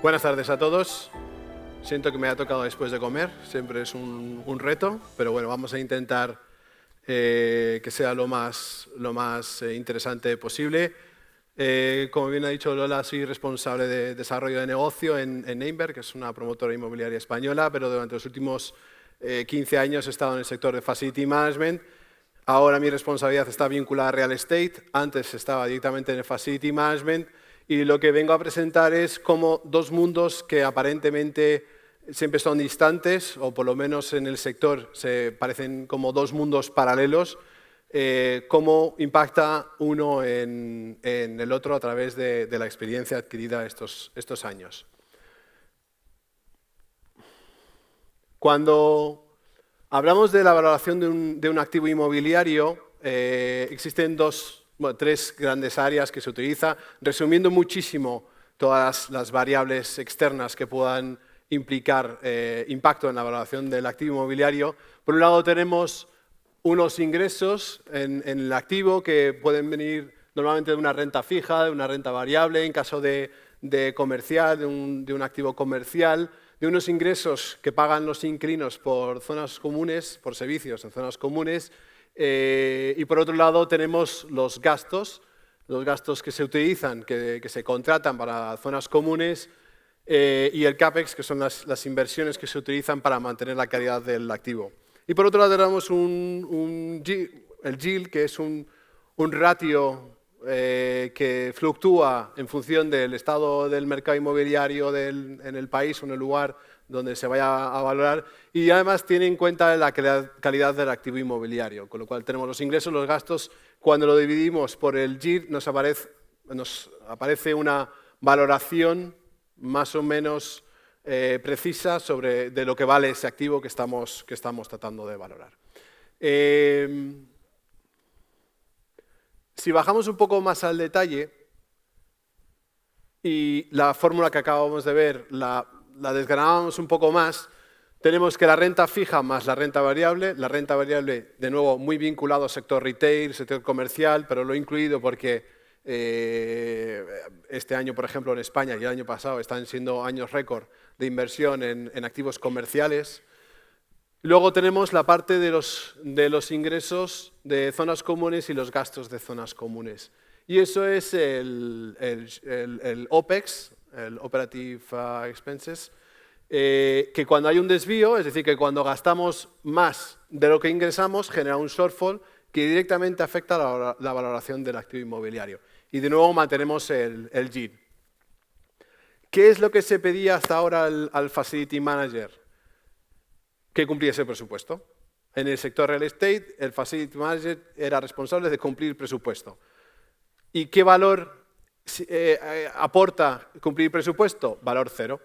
Buenas tardes a todos. Siento que me ha tocado después de comer, siempre es un reto, pero bueno, vamos a intentar que sea lo más interesante posible. Como bien ha dicho Lola, soy responsable de desarrollo de negocio en Einberg, que es una promotora inmobiliaria española, pero durante los últimos 15 años he estado en el sector de Facility Management. Ahora mi responsabilidad está vinculada a Real Estate, antes estaba directamente en el Facility Management, y lo que vengo a presentar es como dos mundos que aparentemente siempre son distantes, o por lo menos en el sector se parecen como dos mundos paralelos, cómo impacta uno en el otro a través de la experiencia adquirida estos años. Cuando hablamos de la valoración de un activo inmobiliario, existen tres grandes áreas que se utilizan, resumiendo muchísimo todas las variables externas que puedan implicar impacto en la valoración del activo inmobiliario. Por un lado tenemos unos ingresos en el activo que pueden venir normalmente de una renta fija, de una renta variable, en caso de comercial, de un activo comercial, de unos ingresos que pagan los inquilinos por zonas comunes, por servicios en zonas comunes, y por otro lado tenemos los gastos que se utilizan, que se contratan para zonas comunes, y el CAPEX, que son las inversiones que se utilizan para mantener la calidad del activo. Y por otro lado tenemos el yield, que es un ratio que fluctúa en función del estado del mercado inmobiliario en el país o en el lugar donde se vaya a valorar, y además tiene en cuenta la calidad del activo inmobiliario, con lo cual tenemos los ingresos, los gastos. Cuando lo dividimos por el yield nos aparece una valoración más o menos precisa de lo que vale ese activo que estamos tratando de valorar. Si bajamos un poco más al detalle y la fórmula que acabamos de ver la desgranamos un poco más, tenemos que la renta fija más la renta variable de nuevo muy vinculado al sector retail, sector comercial, pero lo he incluido porque este año, por ejemplo, en España y el año pasado están siendo años récord de inversión en activos comerciales. Luego tenemos la parte de los ingresos de zonas comunes y los gastos de zonas comunes. Y eso es el OPEX, el Operative Expenses, que cuando hay un desvío, es decir, que cuando gastamos más de lo que ingresamos, genera un shortfall que directamente afecta la valoración del activo inmobiliario. Y de nuevo mantenemos el yield. ¿Qué es lo que se pedía hasta ahora al Facility Manager? Que cumpliese el presupuesto. En el sector real estate, el Facility Manager era responsable de cumplir el presupuesto. ¿Y qué valor aporta cumplir presupuesto? Valor cero,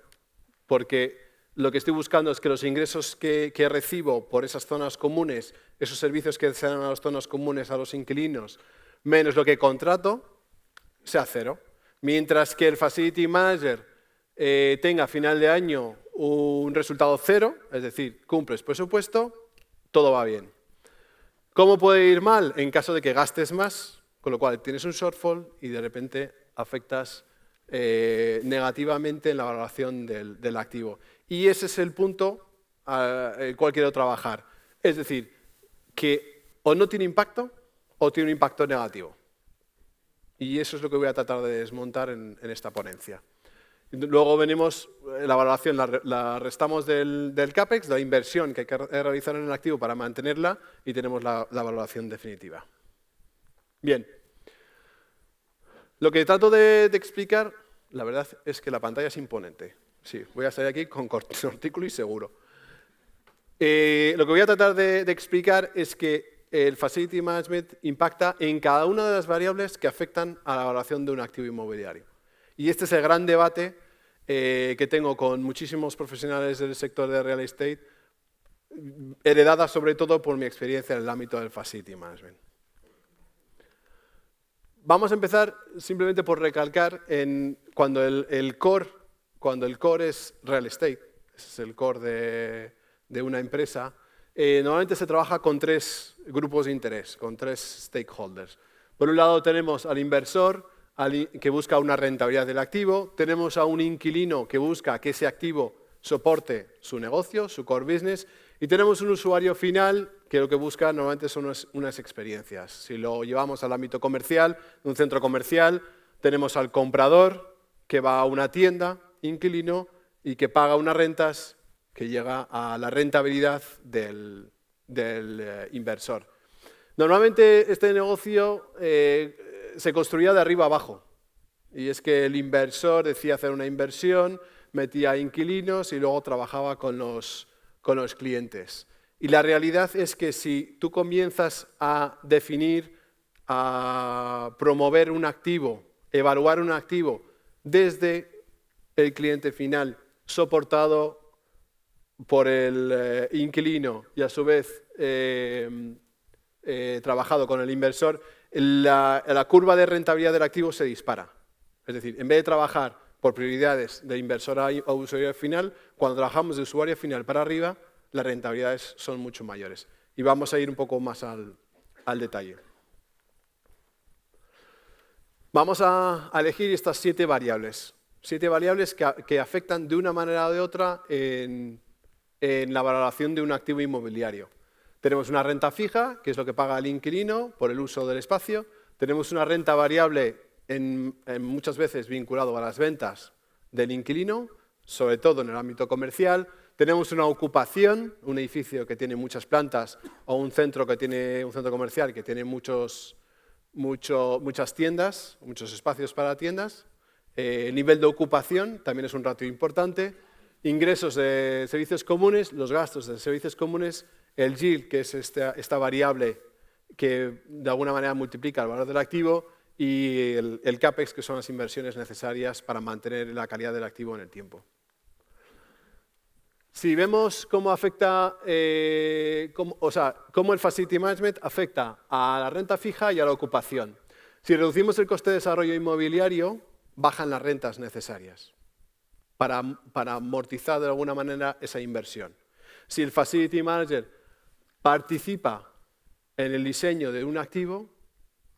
porque lo que estoy buscando es que los ingresos que recibo por esas zonas comunes, esos servicios que se dan a las zonas comunes, a los inquilinos, menos lo que contrato, sea cero. Mientras que el Facility Manager tenga a final de año un resultado cero, es decir, cumples presupuesto, todo va bien. ¿Cómo puede ir mal? En caso de que gastes más, con lo cual tienes un shortfall y de repente afectas negativamente en la valoración del activo. Y ese es el punto al cual quiero trabajar. Es decir, que o no tiene impacto o tiene un impacto negativo. Y eso es lo que voy a tratar de desmontar en esta ponencia. Luego venimos, la valoración la restamos del CAPEX, la inversión que hay que realizar en el activo para mantenerla, y tenemos la valoración definitiva. Bien. Lo que trato de explicar, la verdad es que la pantalla es imponente. Sí, voy a salir aquí con artículo y seguro. Lo que voy a tratar de explicar es que el Facility Management impacta en cada una de las variables que afectan a la valoración de un activo inmobiliario. Y este es el gran debate que tengo con muchísimos profesionales del sector de real estate, heredada sobre todo por mi experiencia en el ámbito del Facility Management. Vamos a empezar simplemente por recalcar cuando el core es real estate, ese es el core de una empresa, normalmente se trabaja con tres grupos de interés, con tres stakeholders. Por un lado tenemos al inversor, que busca una rentabilidad del activo, tenemos a un inquilino que busca que ese activo soporte su negocio, su core business, y tenemos un usuario final que lo que busca normalmente son unas experiencias. Si lo llevamos al ámbito comercial, un centro comercial, tenemos al comprador que va a una tienda, inquilino, y que paga unas rentas que llega a la rentabilidad del inversor. Normalmente este negocio se construía de arriba abajo, y es que el inversor decía hacer una inversión, metía inquilinos y luego trabajaba con los clientes. Y la realidad es que si tú comienzas a definir, a promover un activo, evaluar un activo desde el cliente final, soportado por el inquilino y a su vez trabajado con el inversor, la curva de rentabilidad del activo se dispara. Es decir, en vez de trabajar por prioridades de inversor a usuario final, cuando trabajamos de usuario final para arriba, las rentabilidades son mucho mayores. Y vamos a ir un poco más al detalle. Vamos a elegir estas 7 variables. 7 variables que afectan de una manera o de otra en la valoración de un activo inmobiliario. Tenemos una renta fija, que es lo que paga el inquilino por el uso del espacio. Tenemos una renta variable muchas veces vinculado a las ventas del inquilino, sobre todo en el ámbito comercial. Tenemos una ocupación, un edificio que tiene muchas plantas o un centro comercial que tiene muchas tiendas, muchos espacios para tiendas. El nivel de ocupación también es un ratio importante. Ingresos de servicios comunes, los gastos de servicios comunes, el yield, que es esta variable que de alguna manera multiplica el valor del activo, y el CAPEX, que son las inversiones necesarias para mantener la calidad del activo en el tiempo. Si vemos cómo afecta, cómo el Facility Management afecta a la renta fija y a la ocupación. Si reducimos el coste de desarrollo inmobiliario, bajan las rentas necesarias para amortizar de alguna manera esa inversión. Si el Facility Manager participa en el diseño de un activo,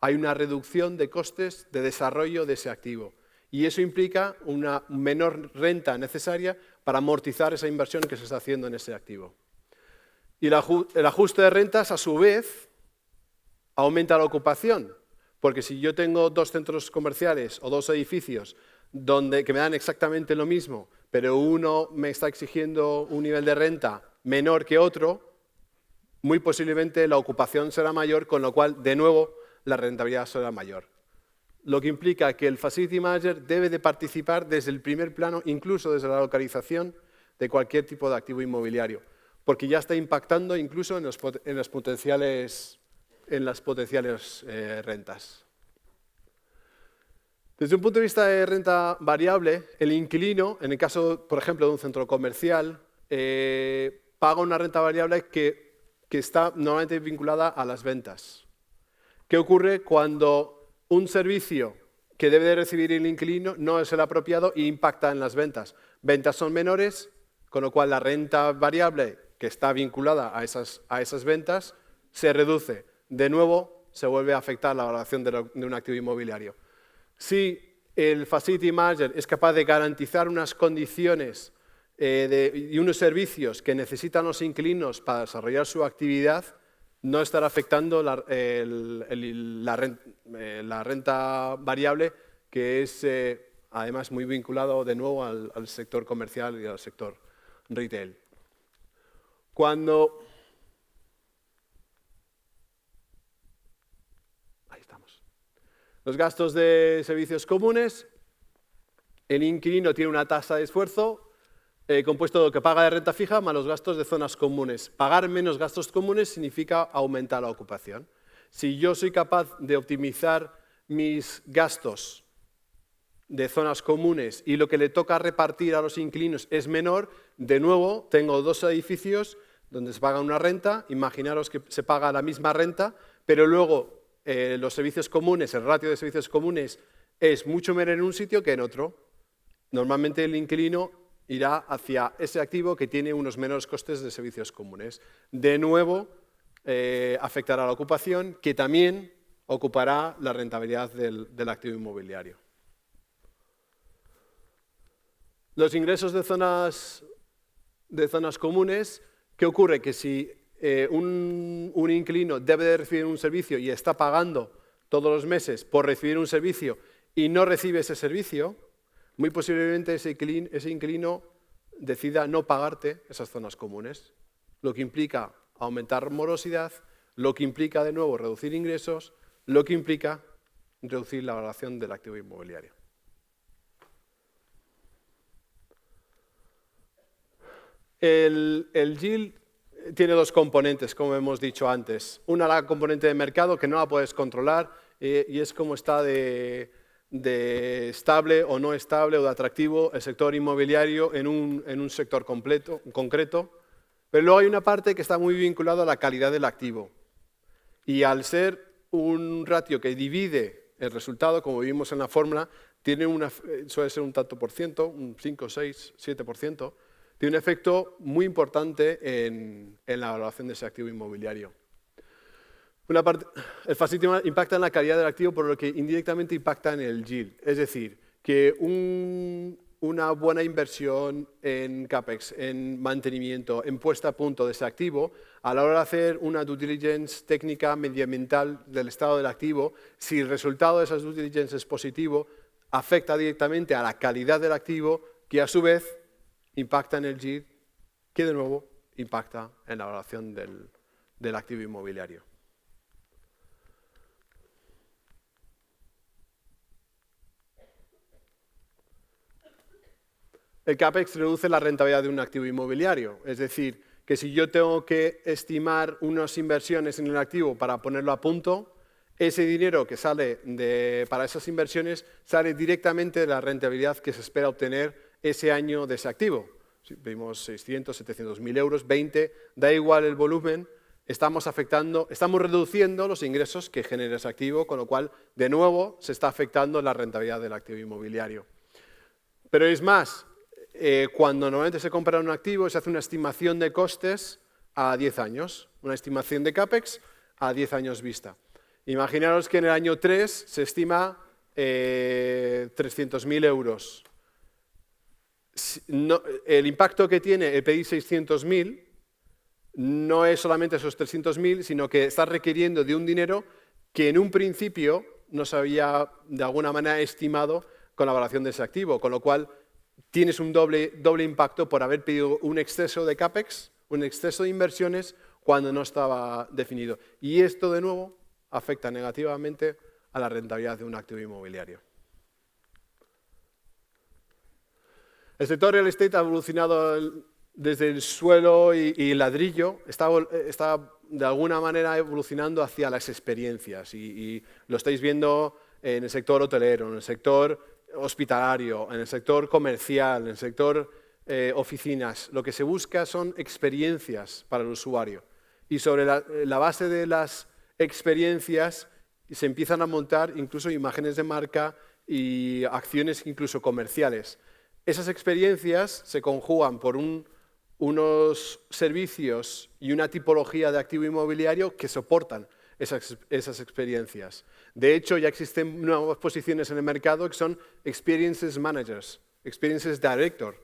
hay una reducción de costes de desarrollo de ese activo. Y eso implica una menor renta necesaria para amortizar esa inversión que se está haciendo en ese activo. Y el ajuste de rentas, a su vez, aumenta la ocupación. Porque si yo tengo 2 centros comerciales o 2 edificios que me dan exactamente lo mismo, pero uno me está exigiendo un nivel de renta menor que otro, muy posiblemente la ocupación será mayor, con lo cual, de nuevo, la rentabilidad será mayor. Lo que implica que el Facility Manager debe de participar desde el primer plano, incluso desde la localización de cualquier tipo de activo inmobiliario, porque ya está impactando incluso en las potenciales rentas. Desde un punto de vista de renta variable, el inquilino, en el caso, por ejemplo, de un centro comercial, paga una renta variable que está normalmente vinculada a las ventas. ¿Qué ocurre cuando un servicio que debe de recibir el inquilino no es el apropiado e impacta en las ventas? Ventas son menores, con lo cual la renta variable que está vinculada a esas ventas se reduce. De nuevo, se vuelve a afectar la valoración de un activo inmobiliario. Si el Facility Manager es capaz de garantizar unas condiciones y unos servicios que necesitan los inquilinos para desarrollar su actividad, no estará afectando la renta variable, que es además muy vinculado de nuevo al sector comercial y al sector retail. Ahí estamos. Los gastos de servicios comunes, el inquilino tiene una tasa de esfuerzo compuesto de lo que paga de renta fija más los gastos de zonas comunes. Pagar menos gastos comunes significa aumentar la ocupación. Si yo soy capaz de optimizar mis gastos de zonas comunes y lo que le toca repartir a los inquilinos es menor, de nuevo tengo 2 edificios donde se paga una renta, imaginaros que se paga la misma renta, pero luego los servicios comunes, el ratio de servicios comunes es mucho menor en un sitio que en otro. Normalmente el inquilino irá hacia ese activo que tiene unos menores costes de servicios comunes. De nuevo, afectará a la ocupación, que también ocupará la rentabilidad del activo inmobiliario. Los ingresos de zonas comunes, ¿qué ocurre? Que si un inquilino debe de recibir un servicio y está pagando todos los meses por recibir un servicio y no recibe ese servicio, muy posiblemente ese inquilino decida no pagarte esas zonas comunes, lo que implica aumentar morosidad, lo que implica de nuevo reducir ingresos, lo que implica reducir la valoración del activo inmobiliario. El yield tiene dos componentes, como hemos dicho antes. Una, la componente de mercado, que no la puedes controlar, y es cómo está de estable o no estable o de atractivo el sector inmobiliario en un sector concreto. Pero luego hay una parte que está muy vinculada a la calidad del activo. Y al ser un ratio que divide el resultado, como vimos en la fórmula, suele ser un tanto por ciento, un 5, 6, 7%, tiene un efecto muy importante en la valoración de ese activo inmobiliario. El facility impacta en la calidad del activo, por lo que indirectamente impacta en el yield. Es decir, que una buena inversión en CAPEX, en mantenimiento, en puesta a punto de ese activo, a la hora de hacer una due diligence técnica medioambiental del estado del activo, si el resultado de esas due diligence es positivo, afecta directamente a la calidad del activo, que a su vez impacta en el yield, que de nuevo impacta en la valoración del activo inmobiliario. El CAPEX reduce la rentabilidad de un activo inmobiliario, es decir, que si yo tengo que estimar unas inversiones en el activo para ponerlo a punto, ese dinero que sale para esas inversiones sale directamente de la rentabilidad que se espera obtener ese año de ese activo. Si pedimos 600, 700 mil euros, 20, da igual el volumen, estamos reduciendo los ingresos que genera ese activo, con lo cual, de nuevo, se está afectando la rentabilidad del activo inmobiliario. Pero es más, cuando normalmente se compra un activo, se hace una estimación de costes a 10 años, una estimación de CAPEX a 10 años vista. Imaginaros que en el año 3 se estima 300.000 euros. El impacto que tiene el pedir 600.000 no es solamente esos 300.000, sino que está requiriendo de un dinero que en un principio no se había de alguna manera estimado con la valoración de ese activo, con lo cual tienes un doble impacto por haber pedido un exceso de CAPEX, un exceso de inversiones cuando no estaba definido. Y esto, de nuevo, afecta negativamente a la rentabilidad de un activo inmobiliario. El sector real estate ha evolucionado desde el suelo y ladrillo, está de alguna manera evolucionando hacia las experiencias y lo estáis viendo en el sector hotelero, en el sector hospitalario, en el sector comercial, en el sector oficinas. Lo que se busca son experiencias para el usuario y sobre la base de las experiencias se empiezan a montar incluso imágenes de marca y acciones incluso comerciales. Esas experiencias se conjugan por unos servicios y una tipología de activo inmobiliario que soportan esas experiencias. De hecho, ya existen nuevas posiciones en el mercado que son Experiences Managers, Experiences Director,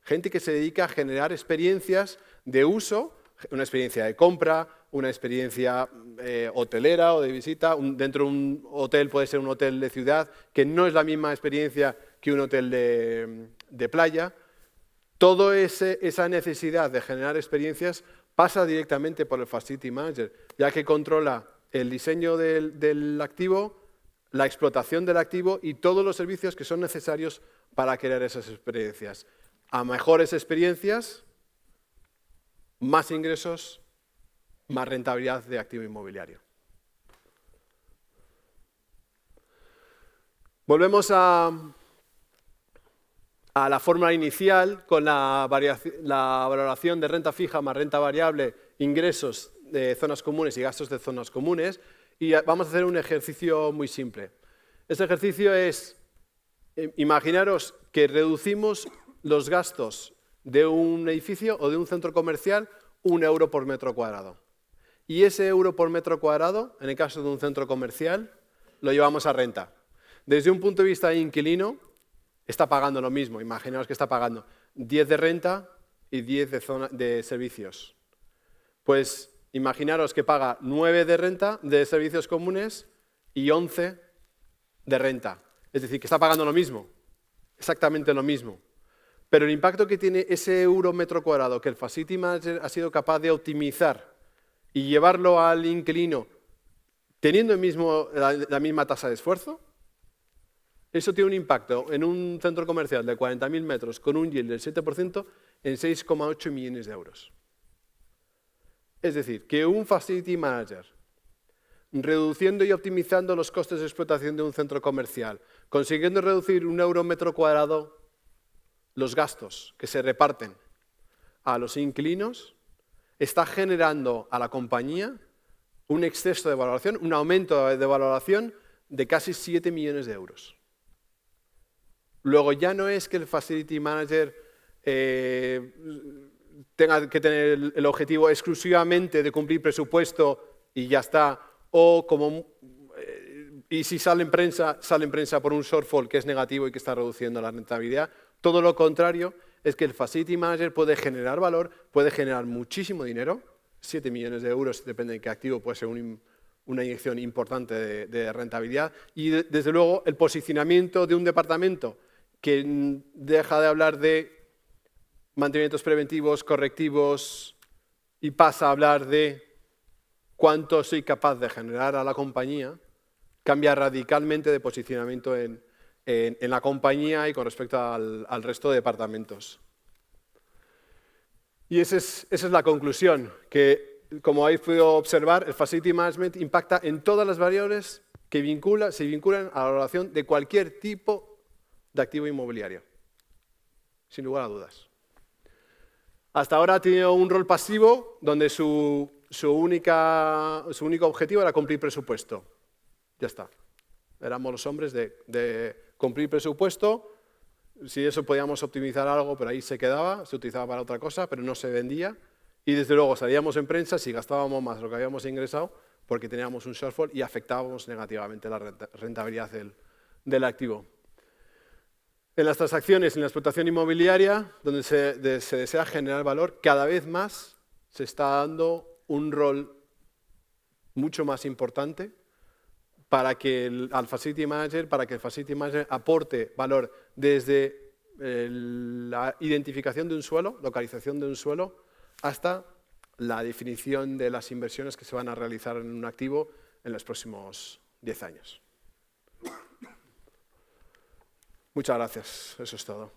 gente que se dedica a generar experiencias de uso, una experiencia de compra, una experiencia hotelera o de visita. Dentro de un hotel puede ser un hotel de ciudad, que no es la misma experiencia que un hotel de playa. Toda esa necesidad de generar experiencias pasa directamente por el Facility Manager, ya que controla el diseño del activo, la explotación del activo y todos los servicios que son necesarios para crear esas experiencias. A mejores experiencias, más ingresos, más rentabilidad de activo inmobiliario. Volvemos a la fórmula inicial con la valoración de renta fija más renta variable, ingresos de zonas comunes y gastos de zonas comunes, y vamos a hacer un ejercicio muy simple. Este ejercicio es, imaginaros que reducimos los gastos de un edificio o de un centro comercial 1 euro por metro cuadrado. Y ese euro por metro cuadrado, en el caso de un centro comercial, lo llevamos a renta. Desde un punto de vista de inquilino, está pagando lo mismo. Imaginaos que está pagando 10 de renta y 10 de servicios. Pues imaginaros que paga 9 de renta de servicios comunes y 11 de renta. Es decir, que está pagando lo mismo, exactamente lo mismo. Pero el impacto que tiene ese euro metro cuadrado que el Facility Manager ha sido capaz de optimizar y llevarlo al inquilino teniendo la misma tasa de esfuerzo, eso tiene un impacto en un centro comercial de 40.000 metros con un yield del 7% en 6,8 millones de euros. Es decir, que un Facility Manager, reduciendo y optimizando los costes de explotación de un centro comercial, consiguiendo reducir un euro metro cuadrado los gastos que se reparten a los inquilinos, está generando a la compañía un exceso de valoración, un aumento de valoración de casi 7 millones de euros. Luego ya no es que el Facility Manager tenga que tener el objetivo exclusivamente de cumplir presupuesto y ya está, y si sale en prensa por un shortfall que es negativo y que está reduciendo la rentabilidad. Todo lo contrario, es que el Facility Manager puede generar valor, puede generar muchísimo dinero, 7 millones de euros, depende de qué activo, puede ser una inyección importante de rentabilidad. Y desde luego el posicionamiento de un departamento que deja de hablar de mantenimientos preventivos, correctivos, y pasa a hablar de cuánto soy capaz de generar a la compañía, cambia radicalmente de posicionamiento en la compañía y con respecto al resto de departamentos. Y esa es la conclusión, que como habéis podido observar, el Facility Management impacta en todas las variables que se vinculan a la valoración de cualquier tipo de activo inmobiliario, sin lugar a dudas. Hasta ahora ha tenido un rol pasivo donde su único objetivo era cumplir presupuesto. Ya está. Éramos los hombres de cumplir presupuesto. Si eso podíamos optimizar algo, pero ahí se quedaba, se utilizaba para otra cosa, pero no se vendía. Y desde luego salíamos en prensa si gastábamos más de lo que habíamos ingresado porque teníamos un shortfall y afectábamos negativamente la rentabilidad del activo. En las transacciones, en la explotación inmobiliaria, donde se desea generar valor, cada vez más se está dando un rol mucho más importante para que el Facility Manager aporte valor desde la identificación de un suelo, localización de un suelo, hasta la definición de las inversiones que se van a realizar en un activo en los próximos 10 años. Muchas gracias. Eso es todo.